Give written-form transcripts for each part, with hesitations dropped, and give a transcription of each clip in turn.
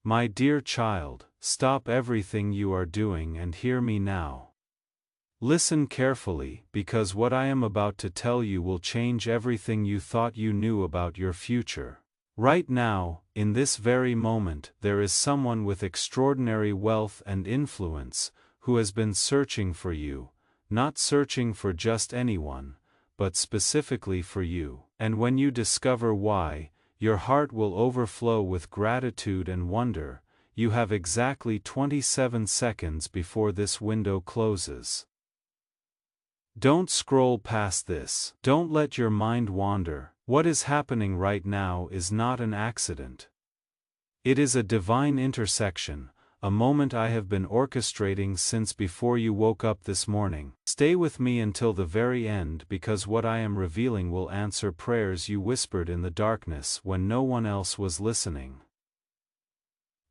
My dear child, stop everything you are doing and hear me now. Listen carefully, because what I am about to tell you will change everything you thought you knew about your future. Right now, in this very moment, there is someone with extraordinary wealth and influence, who has been searching for you, not searching for just anyone, but specifically for you. And when you discover why, your heart will overflow with gratitude and wonder. You have exactly 27 seconds before this window closes. Don't scroll past this. Don't let your mind wander. What is happening right now is not an accident. It is a divine intersection, a moment I have been orchestrating since before you woke up this morning. Stay with me until the very end, because what I am revealing will answer prayers you whispered in the darkness when no one else was listening.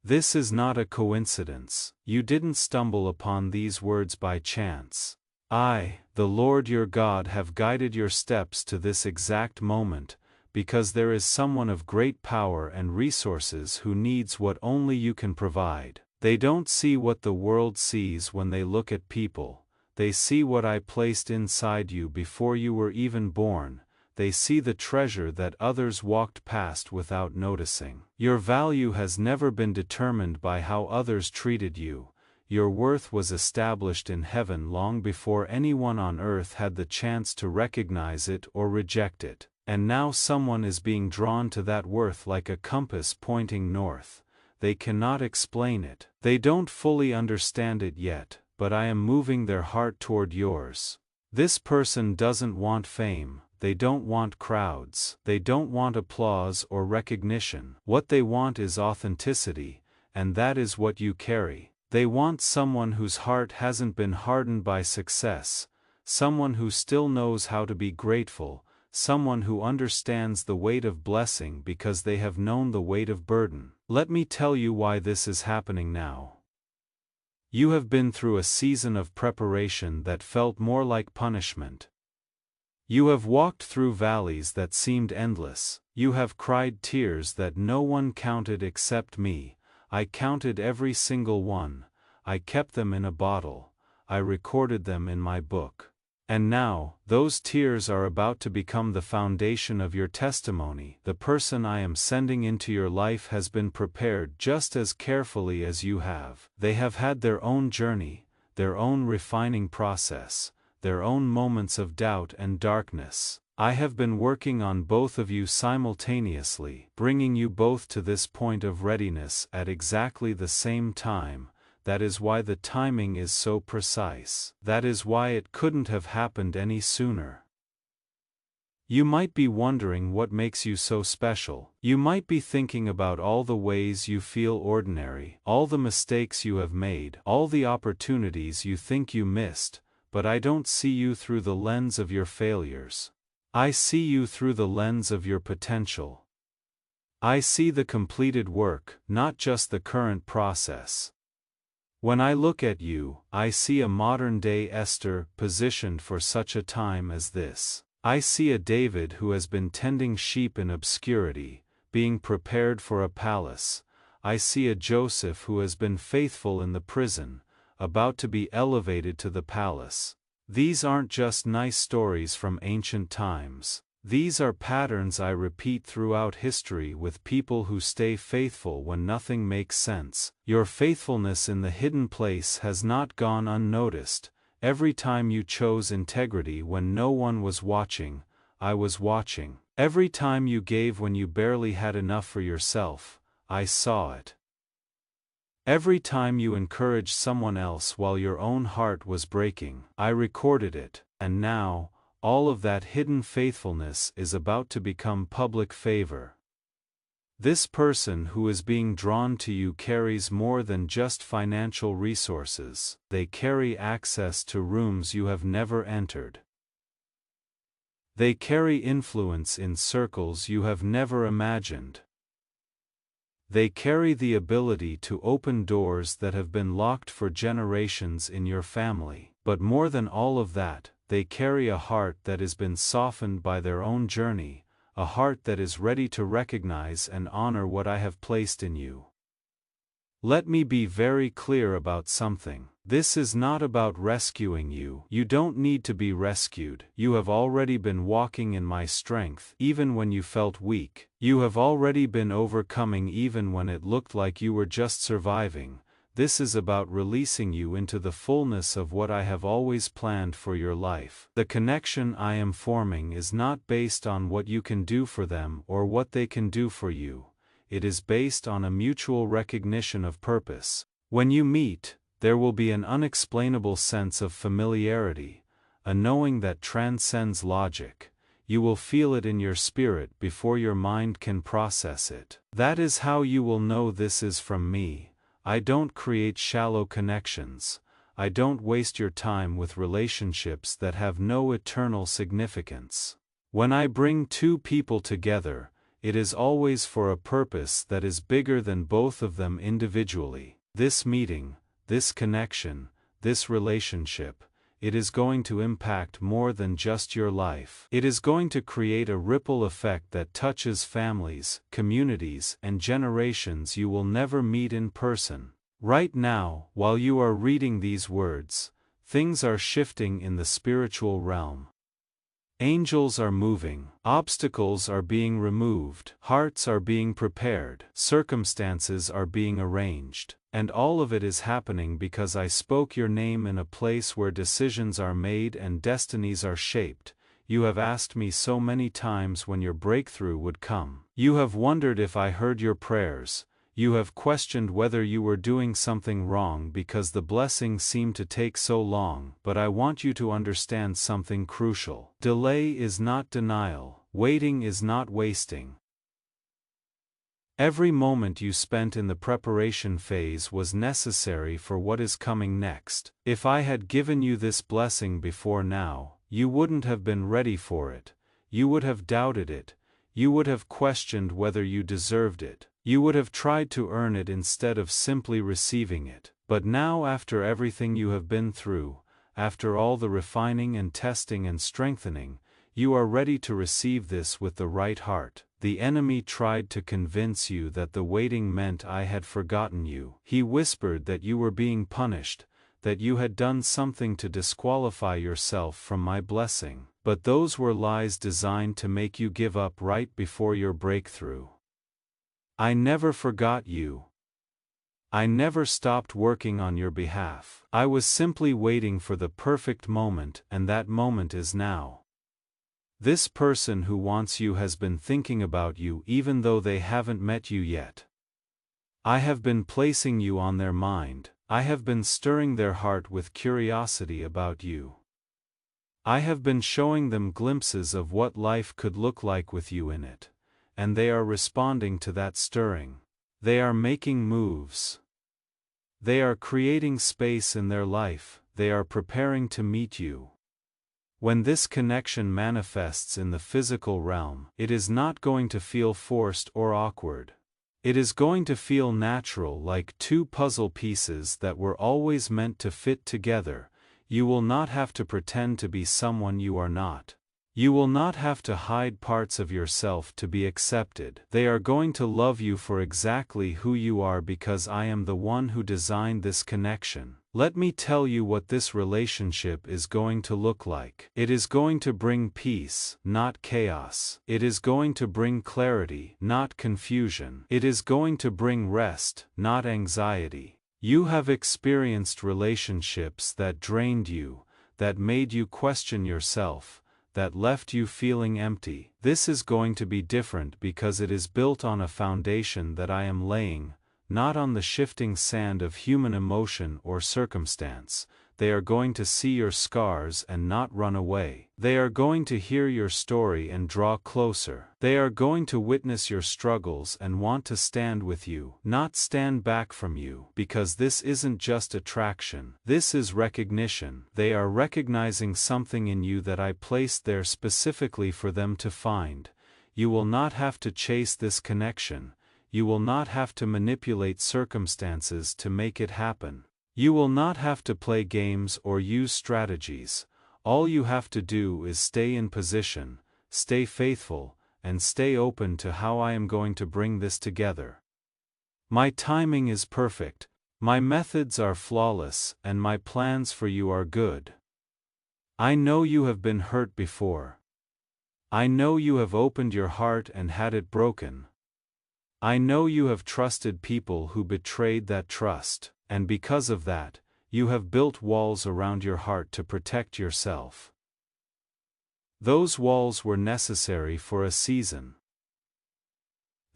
This is not a coincidence. You didn't stumble upon these words by chance. I, the Lord your God, have guided your steps to this exact moment, because there is someone of great power and resources who needs what only you can provide. They don't see what the world sees when they look at people. They see what I placed inside you before you were even born. They see the treasure that others walked past without noticing. Your value has never been determined by how others treated you. Your worth was established in heaven long before anyone on earth had the chance to recognize it or reject it. And now someone is being drawn to that worth like a compass pointing north. They cannot explain it. They don't fully understand it yet, but I am moving their heart toward yours. This person doesn't want fame. They don't want crowds. They don't want applause or recognition. What they want is authenticity, and that is what you carry. They want someone whose heart hasn't been hardened by success, someone who still knows how to be grateful, someone who understands the weight of blessing because they have known the weight of burden. Let me tell you why this is happening now. You have been through a season of preparation that felt more like punishment. You have walked through valleys that seemed endless. You have cried tears that no one counted except me. I counted every single one. I kept them in a bottle. I recorded them in my book. And now, those tears are about to become the foundation of your testimony. The person I am sending into your life has been prepared just as carefully as you have. They have had their own journey, their own refining process, their own moments of doubt and darkness. I have been working on both of you simultaneously, bringing you both to this point of readiness at exactly the same time. That is why the timing is so precise. That is why it couldn't have happened any sooner. You might be wondering what makes you so special. You might be thinking about all the ways you feel ordinary, all the mistakes you have made, all the opportunities you think you missed, but I don't see you through the lens of your failures. I see you through the lens of your potential. I see the completed work, not just the current process. When I look at you, I see a modern-day Esther positioned for such a time as this. I see a David who has been tending sheep in obscurity, being prepared for a palace. I see a Joseph who has been faithful in the prison, about to be elevated to the palace. These aren't just nice stories from ancient times. These are patterns I repeat throughout history with people who stay faithful when nothing makes sense. Your faithfulness in the hidden place has not gone unnoticed. Every time you chose integrity when no one was watching, I was watching. Every time you gave when you barely had enough for yourself, I saw it. Every time you encouraged someone else while your own heart was breaking, I recorded it. And now, all of that hidden faithfulness is about to become public favor. This person who is being drawn to you carries more than just financial resources. They carry access to rooms you have never entered. They carry influence in circles you have never imagined. They carry the ability to open doors that have been locked for generations in your family. But more than all of that, they carry a heart that has been softened by their own journey, a heart that is ready to recognize and honor what I have placed in you. Let me be very clear about something. This is not about rescuing you. You don't need to be rescued. You have already been walking in my strength, even when you felt weak. You have already been overcoming even when it looked like you were just surviving. This is about releasing you into the fullness of what I have always planned for your life. The connection I am forming is not based on what you can do for them or what they can do for you. It is based on a mutual recognition of purpose. When you meet, there will be an unexplainable sense of familiarity, a knowing that transcends logic. You will feel it in your spirit before your mind can process it. That is how you will know this is from me. I don't create shallow connections. I don't waste your time with relationships that have no eternal significance. When I bring two people together, it is always for a purpose that is bigger than both of them individually. This meeting, this connection, this relationship, it is going to impact more than just your life. It is going to create a ripple effect that touches families, communities, and generations you will never meet in person. Right now, while you are reading these words, things are shifting in the spiritual realm. Angels are moving, obstacles are being removed, hearts are being prepared, circumstances are being arranged, and all of it is happening because I spoke your name in a place where decisions are made and destinies are shaped. You have asked me so many times when your breakthrough would come. You have wondered if I heard your prayers. You have questioned whether you were doing something wrong because the blessings seemed to take so long, but I want you to understand something crucial. Delay is not denial, waiting is not wasting. Every moment you spent in the preparation phase was necessary for what is coming next. If I had given you this blessing before now, you wouldn't have been ready for it. You would have doubted it. You would have questioned whether you deserved it. You would have tried to earn it instead of simply receiving it. But now, after everything you have been through, after all the refining and testing and strengthening, you are ready to receive this with the right heart. The enemy tried to convince you that the waiting meant I had forgotten you. He whispered that you were being punished, that you had done something to disqualify yourself from my blessing. But those were lies designed to make you give up right before your breakthrough. I never forgot you. I never stopped working on your behalf. I was simply waiting for the perfect moment, and that moment is now. This person who wants you has been thinking about you even though they haven't met you yet. I have been placing you on their mind. I have been stirring their heart with curiosity about you. I have been showing them glimpses of what life could look like with you in it. And they are responding to that stirring. They are making moves. They are creating space in their life. They are preparing to meet you. When this connection manifests in the physical realm, it is not going to feel forced or awkward. It is going to feel natural, like two puzzle pieces that were always meant to fit together. You will not have to pretend to be someone you are not. You will not have to hide parts of yourself to be accepted. They are going to love you for exactly who you are because I am the one who designed this connection. Let me tell you what this relationship is going to look like. It is going to bring peace, not chaos. It is going to bring clarity, not confusion. It is going to bring rest, not anxiety. You have experienced relationships that drained you, that made you question yourself, that left you feeling empty. This is going to be different because it is built on a foundation that I am laying, not on the shifting sand of human emotion or circumstance. They are going to see your scars and not run away. They are going to hear your story and draw closer. They are going to witness your struggles and want to stand with you, not stand back from you, because this isn't just attraction. This is recognition. They are recognizing something in you that I placed there specifically for them to find. You will not have to chase this connection. You will not have to manipulate circumstances to make it happen. You will not have to play games or use strategies. All you have to do is stay in position, stay faithful, and stay open to how I am going to bring this together. My timing is perfect, my methods are flawless, and my plans for you are good. I know you have been hurt before. I know you have opened your heart and had it broken. I know you have trusted people who betrayed that trust, and because of that, you have built walls around your heart to protect yourself. Those walls were necessary for a season.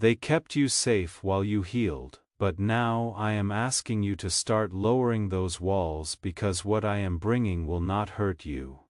They kept you safe while you healed, but now I am asking you to start lowering those walls because what I am bringing will not hurt you.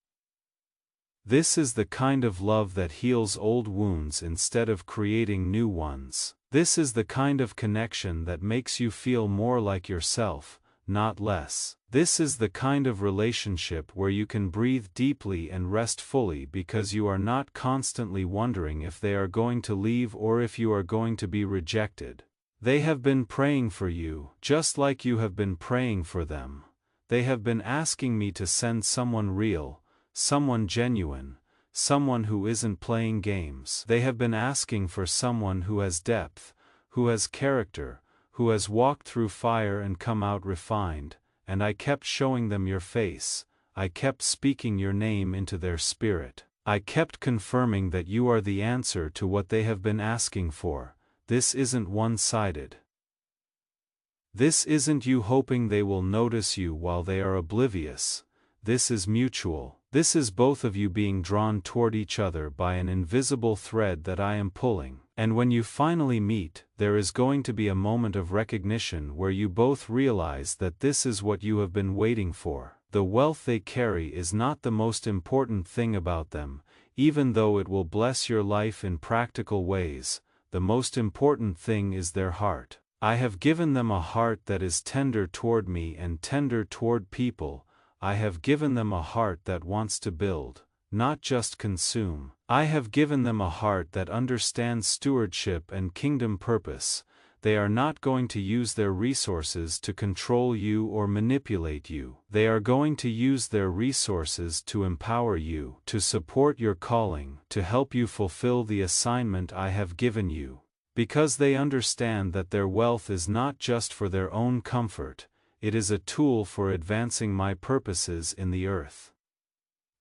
This is the kind of love that heals old wounds instead of creating new ones. This is the kind of connection that makes you feel more like yourself, not less. This is the kind of relationship where you can breathe deeply and rest fully because you are not constantly wondering if they are going to leave or if you are going to be rejected. They have been praying for you, just like you have been praying for them. They have been asking me to send someone real, someone genuine, someone who isn't playing games. They have been asking for someone who has depth, who has character, who has walked through fire and come out refined, and I kept showing them your face, I kept speaking your name into their spirit. I kept confirming that you are the answer to what they have been asking for. This isn't one-sided. This isn't you hoping they will notice you while they are oblivious. This is mutual. This is both of you being drawn toward each other by an invisible thread that I am pulling. And when you finally meet, there is going to be a moment of recognition where you both realize that this is what you have been waiting for. The wealth they carry is not the most important thing about them, even though it will bless your life in practical ways. The most important thing is their heart. I have given them a heart that is tender toward me and tender toward people. I have given them a heart that wants to build, not just consume. I have given them a heart that understands stewardship and kingdom purpose. They are not going to use their resources to control you or manipulate you. They are going to use their resources to empower you, to support your calling, to help you fulfill the assignment I have given you. Because they understand that their wealth is not just for their own comfort. It is a tool for advancing my purposes in the earth.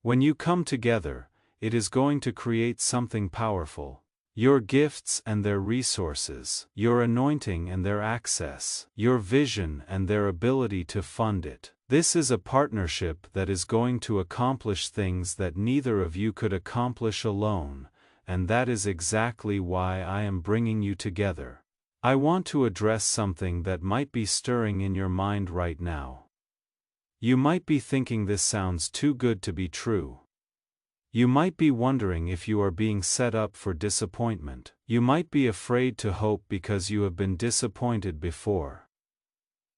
When you come together, it is going to create something powerful. Your gifts and their resources, your anointing and their access, your vision and their ability to fund it. This is a partnership that is going to accomplish things that neither of you could accomplish alone, and that is exactly why I am bringing you together. I want to address something that might be stirring in your mind right now. You might be thinking this sounds too good to be true. You might be wondering if you are being set up for disappointment. You might be afraid to hope because you have been disappointed before.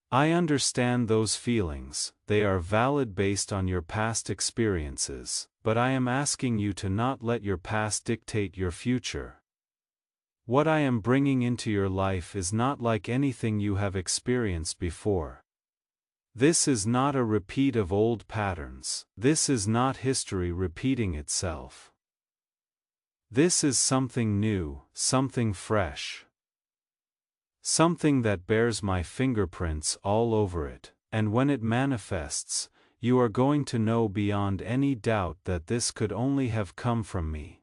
I understand those feelings. They are valid based on your past experiences, but I am asking you to not let your past dictate your future. What I am bringing into your life is not like anything you have experienced before. This is not a repeat of old patterns. This is not history repeating itself. This is something new, something fresh. Something that bears my fingerprints all over it, and when it manifests, you are going to know beyond any doubt that this could only have come from me.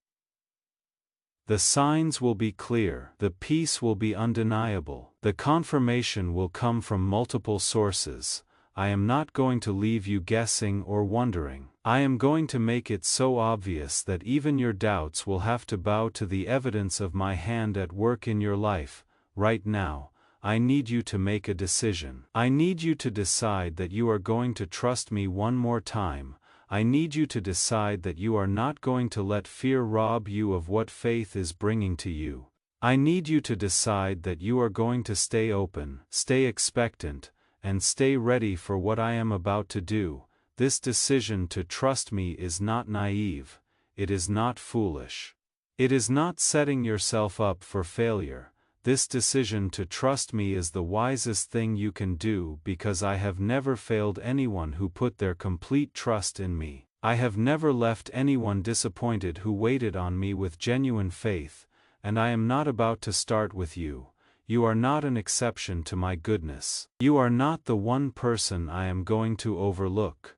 The signs will be clear, the peace will be undeniable, the confirmation will come from multiple sources. I am not going to leave you guessing or wondering. I am going to make it so obvious that even your doubts will have to bow to the evidence of my hand at work in your life. Right now, I need you to make a decision. I need you to decide that you are going to trust me one more time. I need you to decide that you are not going to let fear rob you of what faith is bringing to you. I need you to decide that you are going to stay open, stay expectant, and stay ready for what I am about to do. This decision to trust me is not naive, it is not foolish. It is not setting yourself up for failure. This decision to trust me is the wisest thing you can do because I have never failed anyone who put their complete trust in me. I have never left anyone disappointed who waited on me with genuine faith, and I am not about to start with you. you are not an exception to my goodness. You are not the one person I am going to overlook.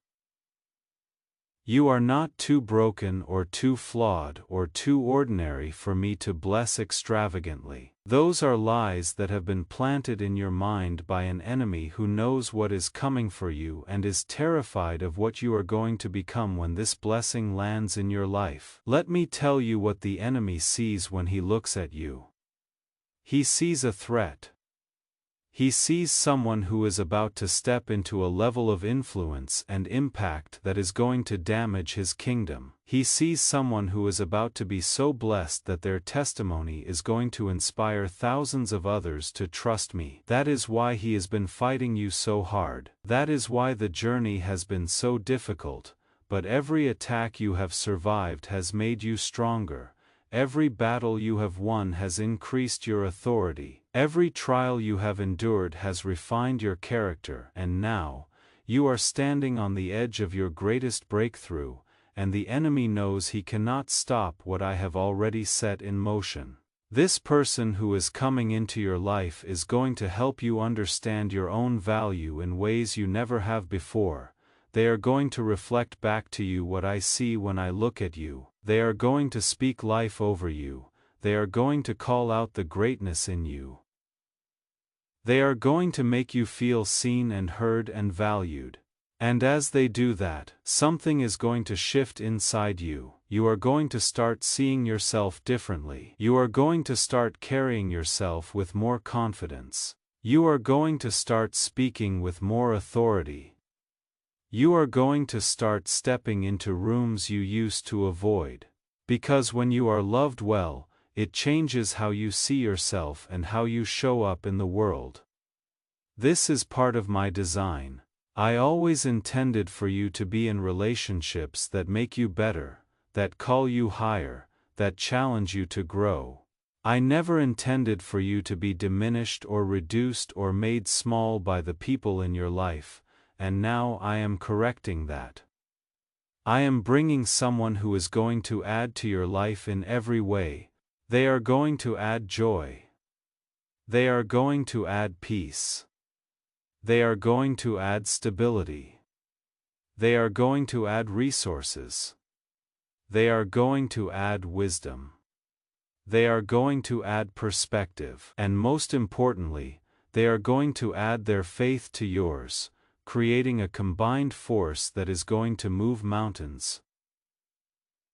You are not too broken or too flawed or too ordinary for me to bless extravagantly. Those are lies that have been planted in your mind by an enemy who knows what is coming for you and is terrified of what you are going to become when this blessing lands in your life. Let me tell you what the enemy sees when he looks at you. He sees a threat. He sees someone who is about to step into a level of influence and impact that is going to damage his kingdom. He sees someone who is about to be so blessed that their testimony is going to inspire thousands of others to trust me. That is why he has been fighting you so hard. That is why the journey has been so difficult, but every attack you have survived has made you stronger. Every battle you have won has increased your authority. Every trial you have endured has refined your character, and now, you are standing on the edge of your greatest breakthrough, and the enemy knows he cannot stop what I have already set in motion. This person who is coming into your life is going to help you understand your own value in ways you never have before. They are going to reflect back to you what I see when I look at you. They are going to speak life over you. They are going to call out the greatness in you. They are going to make you feel seen and heard and valued. And as they do that, something is going to shift inside you. You are going to start seeing yourself differently. You are going to start carrying yourself with more confidence. You are going to start speaking with more authority. You are going to start stepping into rooms you used to avoid. Because when you are loved well, it changes how you see yourself and how you show up in the world. This is part of my design. I always intended for you to be in relationships that make you better, that call you higher, that challenge you to grow. I never intended for you to be diminished or reduced or made small by the people in your life. And now I am correcting that. I am bringing someone who is going to add to your life in every way. They are going to add joy. They are going to add peace. They are going to add stability. They are going to add resources. They are going to add wisdom. They are going to add perspective. And most importantly, they are going to add their faith to yours, creating a combined force that is going to move mountains.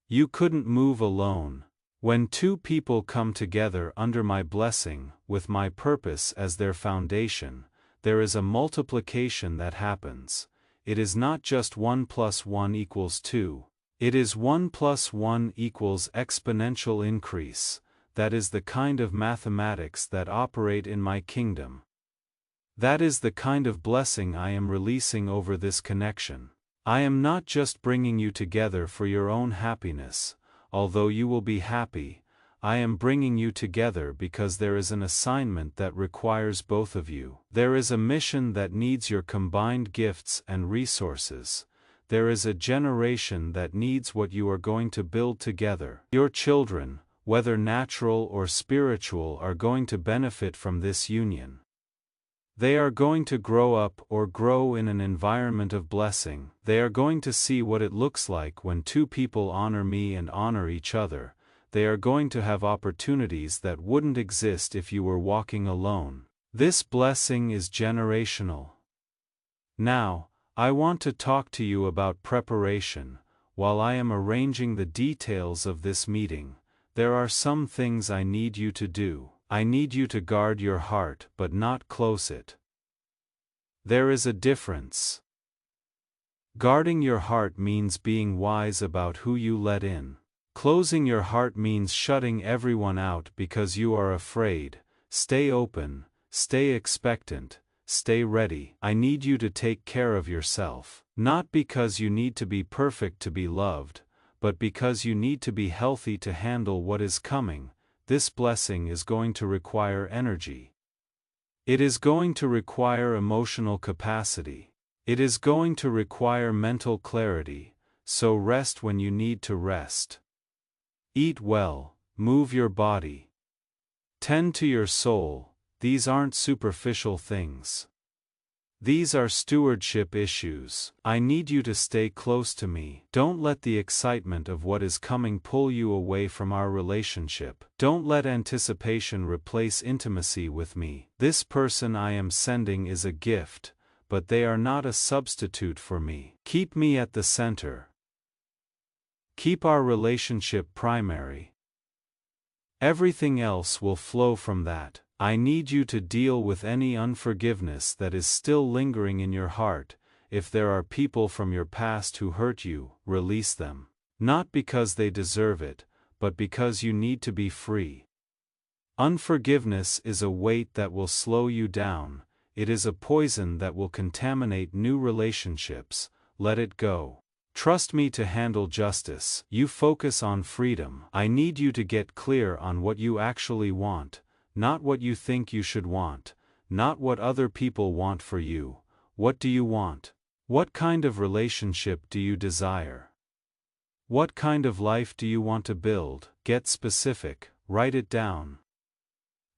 You couldn't move alone. When two people come together under my blessing, with my purpose as their foundation, there is a multiplication that happens. It is not just 1 + 1 = 2. It is 1 + 1 = exponential increase. That is the kind of mathematics that operate in my kingdom. That is the kind of blessing I am releasing over this connection. I am not just bringing you together for your own happiness, although you will be happy. I am bringing you together because there is an assignment that requires both of you. There is a mission that needs your combined gifts and resources. There is a generation that needs what you are going to build together. Your children, whether natural or spiritual, are going to benefit from this union. They are going to grow up or grow in an environment of blessing. They are going to see what it looks like when two people honor me and honor each other. They are going to have opportunities that wouldn't exist if you were walking alone. This blessing is generational. Now, I want to talk to you about preparation. While I am arranging the details of this meeting, there are some things I need you to do. I need you to guard your heart but not close it. There is a difference. Guarding your heart means being wise about who you let in. Closing your heart means shutting everyone out because you are afraid. Stay open, stay expectant, stay ready. I need you to take care of yourself. Not because you need to be perfect to be loved, but because you need to be healthy to handle what is coming. This blessing is going to require energy. It is going to require emotional capacity. It is going to require mental clarity, so rest when you need to rest. Eat well, move your body. Tend to your soul, these aren't superficial things. These are stewardship issues. I need you to stay close to me. Don't let the excitement of what is coming pull you away from our relationship. Don't let anticipation replace intimacy with me. This person I am sending is a gift, but they are not a substitute for me. Keep me at the center. Keep our relationship primary. Everything else will flow from that. I need you to deal with any unforgiveness that is still lingering in your heart. If there are people from your past who hurt you, release them. Not because they deserve it, but because you need to be free. Unforgiveness is a weight that will slow you down. It is a poison that will contaminate new relationships. Let it go. Trust me to handle justice. You focus on freedom. I need you to get clear on what you actually want. Not what you think you should want, not what other people want for you. What do you want? What kind of relationship do you desire? What kind of life do you want to build? Get specific, write it down.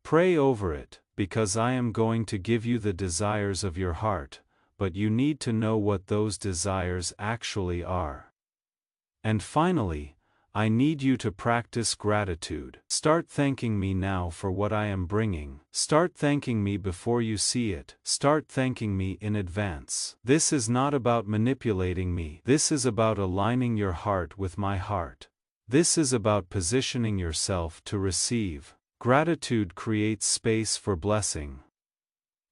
Pray over it, because I am going to give you the desires of your heart, but you need to know what those desires actually are. And finally, I need you to practice gratitude. Start thanking me now for what I am bringing. Start thanking me before you see it. Start thanking me in advance. This is not about manipulating me. This is about aligning your heart with my heart. This is about positioning yourself to receive. Gratitude creates space for blessing.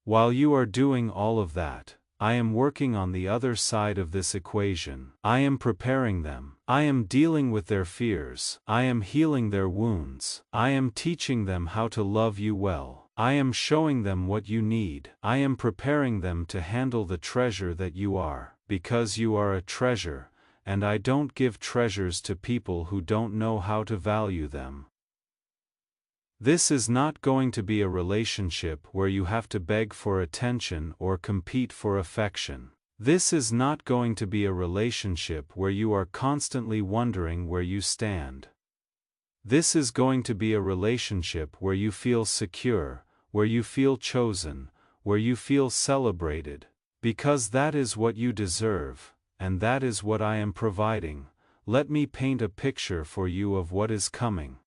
While you are doing all of that, I am working on the other side of this equation. I am preparing them. I am dealing with their fears. I am healing their wounds. I am teaching them how to love you well. I am showing them what you need. I am preparing them to handle the treasure that you are, because you are a treasure, and I don't give treasures to people who don't know how to value them. This is not going to be a relationship where you have to beg for attention or compete for affection. This is not going to be a relationship where you are constantly wondering where you stand. This is going to be a relationship where you feel secure, where you feel chosen, where you feel celebrated, because that is what you deserve, and that is what I am providing. Let me paint a picture for you of what is coming.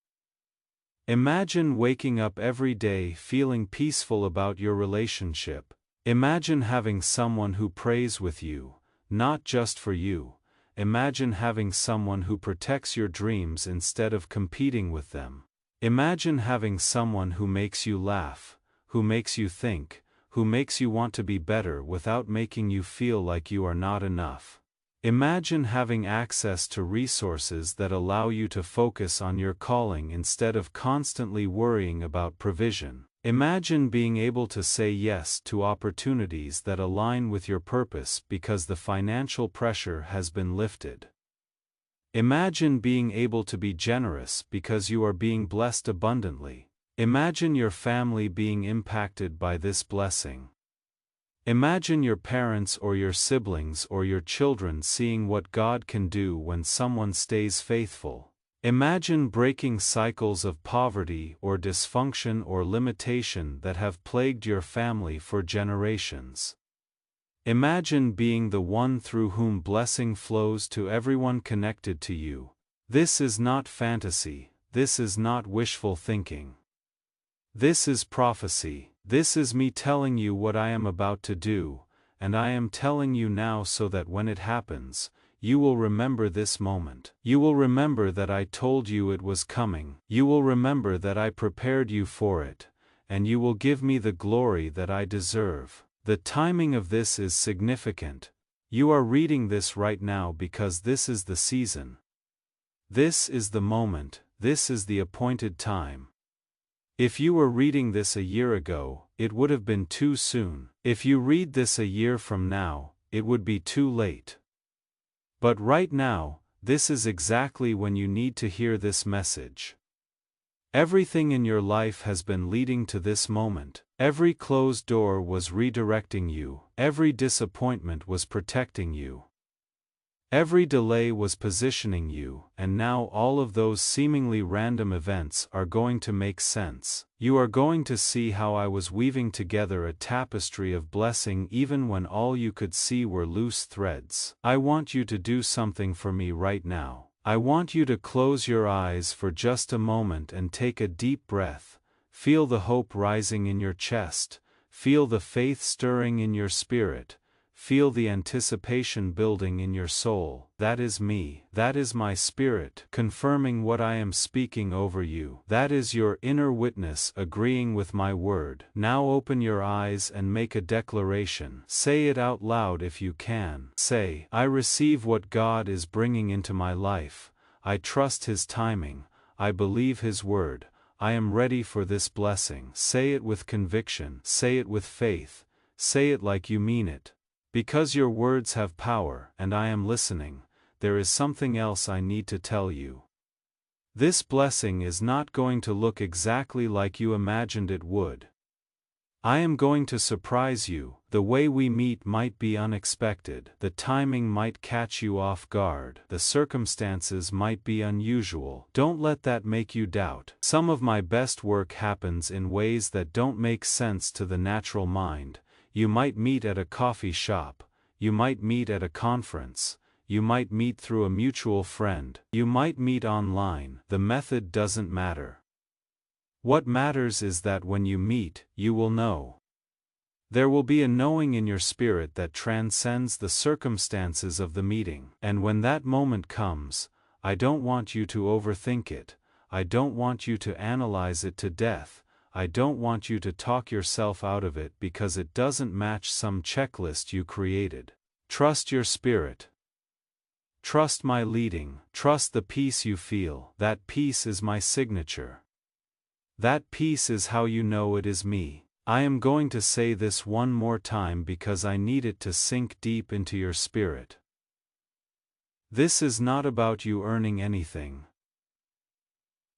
Imagine waking up every day feeling peaceful about your relationship. Imagine having someone who prays with you, not just for you. Imagine having someone who protects your dreams instead of competing with them. Imagine having someone who makes you laugh, who makes you think, who makes you want to be better without making you feel like you are not enough. Imagine having access to resources that allow you to focus on your calling instead of constantly worrying about provision. Imagine being able to say yes to opportunities that align with your purpose because the financial pressure has been lifted. Imagine being able to be generous because you are being blessed abundantly. Imagine your family being impacted by this blessing. Imagine your parents or your siblings or your children seeing what God can do when someone stays faithful. Imagine breaking cycles of poverty or dysfunction or limitation that have plagued your family for generations. Imagine being the one through whom blessing flows to everyone connected to you. This is not fantasy, this is not wishful thinking. This is prophecy. This is me telling you what I am about to do, and I am telling you now so that when it happens, you will remember this moment. You will remember that I told you it was coming. You will remember that I prepared you for it, and you will give me the glory that I deserve. The timing of this is significant. You are reading this right now because this is the season. This is the moment, this is the appointed time. If you were reading this a year ago, it would have been too soon. If you read this a year from now, it would be too late. But right now, this is exactly when you need to hear this message. Everything in your life has been leading to this moment. Every closed door was redirecting you. Every disappointment was protecting you. Every delay was positioning you, and now all of those seemingly random events are going to make sense. You are going to see how I was weaving together a tapestry of blessing even when all you could see were loose threads. I want you to do something for me right now. I want you to close your eyes for just a moment and take a deep breath. Feel the hope rising in your chest. Feel the faith stirring in your spirit. Feel the anticipation building in your soul. That is me. That is my spirit, confirming what I am speaking over you. That is your inner witness agreeing with my word. Now open your eyes and make a declaration. Say it out loud if you can. Say, I receive what God is bringing into my life. I trust His timing. I believe His word. I am ready for this blessing. Say it with conviction. Say it with faith. Say it like you mean it. Because your words have power, and I am listening, there is something else I need to tell you. This blessing is not going to look exactly like you imagined it would. I am going to surprise you. The way we meet might be unexpected. The timing might catch you off guard. The circumstances might be unusual. Don't let that make you doubt. Some of my best work happens in ways that don't make sense to the natural mind. You might meet at a coffee shop, you might meet at a conference, you might meet through a mutual friend, you might meet online. The method doesn't matter. What matters is that when you meet, you will know. There will be a knowing in your spirit that transcends the circumstances of the meeting. And when that moment comes, I don't want you to overthink it. I don't want you to analyze it to death. I don't want you to talk yourself out of it because it doesn't match some checklist you created. Trust your spirit. Trust my leading. Trust the peace you feel. That peace is my signature. That peace is how you know it is me. I am going to say this one more time because I need it to sink deep into your spirit. This is not about you earning anything.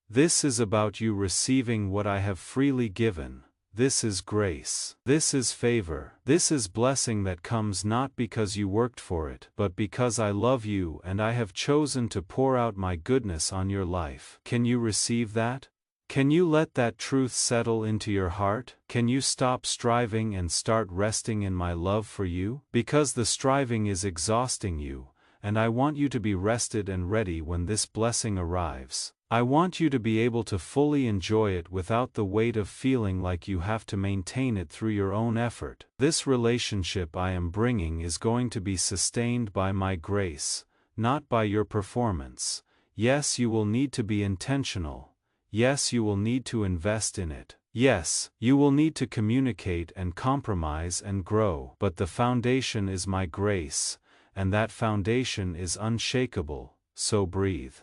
This is about you receiving what I have freely given. This is grace. This is favor. This is blessing that comes not because you worked for it, but because I love you and I have chosen to pour out my goodness on your life. Can you receive that? Can you let that truth settle into your heart? Can you stop striving and start resting in my love for you? Because the striving is exhausting you, and I want you to be rested and ready when this blessing arrives. I want you to be able to fully enjoy it without the weight of feeling like you have to maintain it through your own effort. This relationship I am bringing is going to be sustained by my grace, not by your performance. Yes, you will need to be intentional. Yes, you will need to invest in it. Yes, you will need to communicate and compromise and grow. But the foundation is my grace, and that foundation is unshakable, so breathe.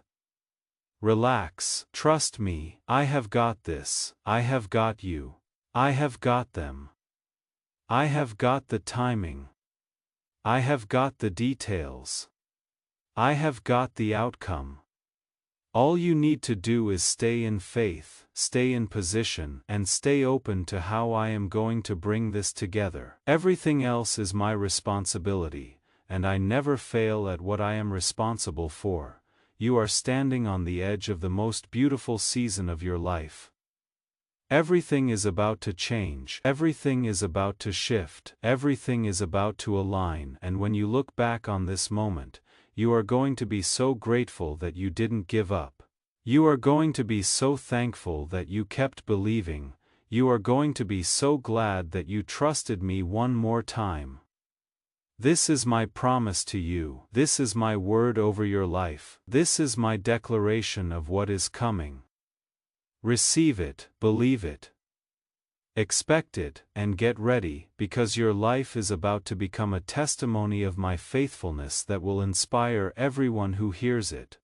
Relax. Trust me. I have got this. I have got you. I have got them. I have got the timing. I have got the details. I have got the outcome. All you need to do is stay in faith, stay in position, and stay open to how I am going to bring this together. Everything else is my responsibility, and I never fail at what I am responsible for. You are standing on the edge of the most beautiful season of your life. Everything is about to change. Everything is about to shift. Everything is about to align. And when you look back on this moment, you are going to be so grateful that you didn't give up. You are going to be so thankful that you kept believing. You are going to be so glad that you trusted me one more time. This is my promise to you. This is my word over your life. This is my declaration of what is coming. Receive it, believe it, expect it, and get ready, because your life is about to become a testimony of my faithfulness that will inspire everyone who hears it.